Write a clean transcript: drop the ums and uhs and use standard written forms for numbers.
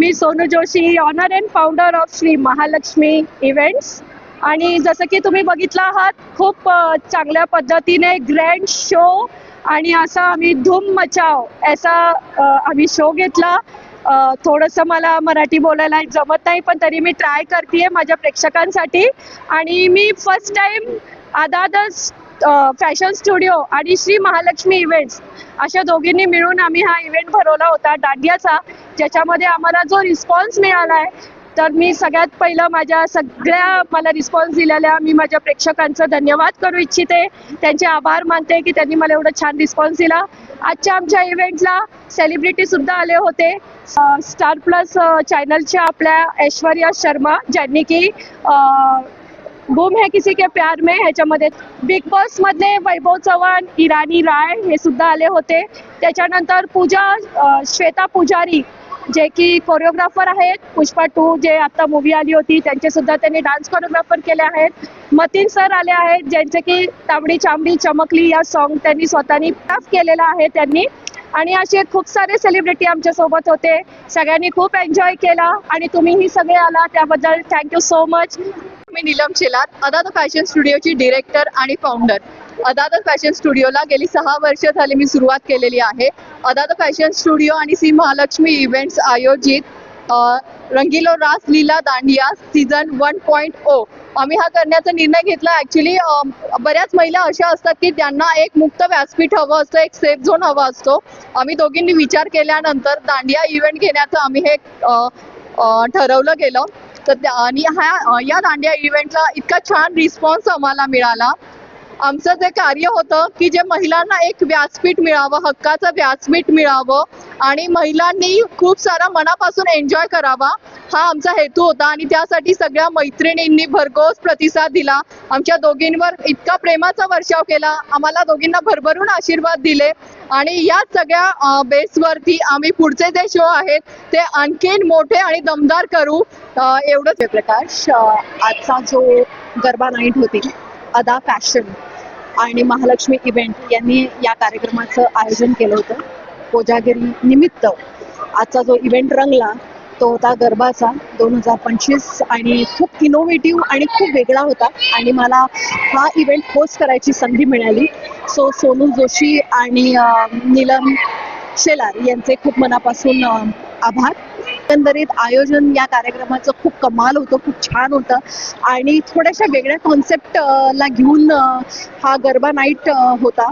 Me Sonu Joshi, owner and founder of Shri Mahalakshmi events. आणि जसं की तुम्ही बघितलं आहात, खूप चांगल्या पद्धतीने ग्रँड शो आणि असा आम्ही धूम मचाव असा आम्ही शो घेतला. थोडंसं मला मराठी बोलायला जमत नाही, पण तरी मी ट्राय करते माझ्या प्रेक्षकांसाठी. आणि मी फर्स्ट टाइम आदादस फॅशन स्टुडिओ आणि श्री महालक्ष्मी इव्हेंट्स अशा दोघींनी मिळून आम्ही हा इव्हेंट भरवला होता दांडियाचा, ज्याच्यामध्ये आम्हाला जो रिस्पॉन्स मिळाला आहे, तर मी सगळ्यात पहिलं माझ्या सगळ्या मला रिस्पॉन्स दिलेल्या मी माझ्या प्रेक्षकांचं धन्यवाद करू इच्छिते. त्यांचे आभार मानते की त्यांनी मला एवढं छान रिस्पॉन्स दिला. आजच्या आमच्या इव्हेंटला सेलिब्रिटीसुद्धा आले होते. स्टार प्लस चॅनलच्या आपल्या ऐश्वर्या शर्मा, ज्यांनी की गुम है किसी के प्यार में ह्याच्यामध्ये, बिग बॉस मधले वैभव चव्हाण, इराणी राय हे सुद्धा आले होते. त्याच्यानंतर श्वेता पुजारी जे की कोरिओग्राफर आहेत, पुष्पा 2 जे आता मूवी आली होती त्यांचे सुद्धा त्यांनी डान्स कोरिओग्राफर केले आहेत. मतीन सर आले आहेत, ज्यांचे की तांबडी चांबडी चमकली या सॉन्ग त्यांनी स्वतःनी टाफ केलेला आहे त्यांनी. आणि असे खूप सारे सेलिब्रिटी आमच्या सोबत होते. सगळ्यांनी खूप एन्जॉय केला आणि तुम्हीही सगळे आला त्याबद्दल थँक्यू सो मच. मी नीलम शेलार, अदाद फॅशन स्टुडिओची डिरेक्टर आणि फाउंडर. अदाद फॅशन स्टुडिओला गेली 6 वर्ष झाली मी सुरुवात केलेली आहे. अदाद फॅशन स्टुडिओ आणि श्री महालक्ष्मी इव्हेंट्स आयोजित रंगीलो रास लीला दांडिया सीझन 1.0 आम्ही हा करण्याचा निर्णय घेतला. ॲक्च्युली बऱ्याच महिला अशा असतात की त्यांना एक मुक्त व्यासपीठ हवं असतं, एक सेफ झोन हवा असतो. आम्ही दोघींनी विचार केल्यानंतर दांडिया इव्हेंट घेण्याचं आम्ही हे ठरवलं गेलं. तर आणि या दांडिया इव्हेंटला इतका छान रिस्पॉन्स आम्हाला मिळाला. आमचं जे कार्य होतं की जे महिलांना एक व्यासपीठ मिळावं, हक्काचं व्यासपीठ मिळावं आणि महिलांनी खूप सारा मनापासून एन्जॉय करावा, हा आमचा हेतू होता. आणि त्यासाठी सगळ्या मैत्रिणींनी भरघोस प्रतिसाद दिला. आमच्या दोघींवर इतका प्रेमाचा वर्षाव केला, आम्हाला दोघींना भरभरून आशीर्वाद दिले. आणि या सगळ्या बेसवरती आम्ही पुढचे जे शो आहेत ते आणखीन मोठे आणि दमदार करू. एवढंच. प्रकाश, आजचा जो गरबा नाईट होती, अदा फॅशन आणि महालक्ष्मी इव्हेंट यांनी या कार्यक्रमाचं आयोजन केलं होतं. कोजागिरी निमित्त आजचा जो इव्हेंट रंगला तो होता गरबाचा 2025 आणि खूप इनोव्हेटिव्ह आणि खूप वेगळा होता. आणि मला हा इव्हेंट होस्ट करायची संधी मिळाली. सोनू जोशी आणि नीलम शेलार यांचे खूप मनापासून आभार. एकंदरीत आयोजन या कार्यक्रमाचं खूप कमाल होतं, खूप छान होतं आणि थोड्याशा वेगळ्या कॉन्सेप्टला घेऊन हा गरबा नाईट होता.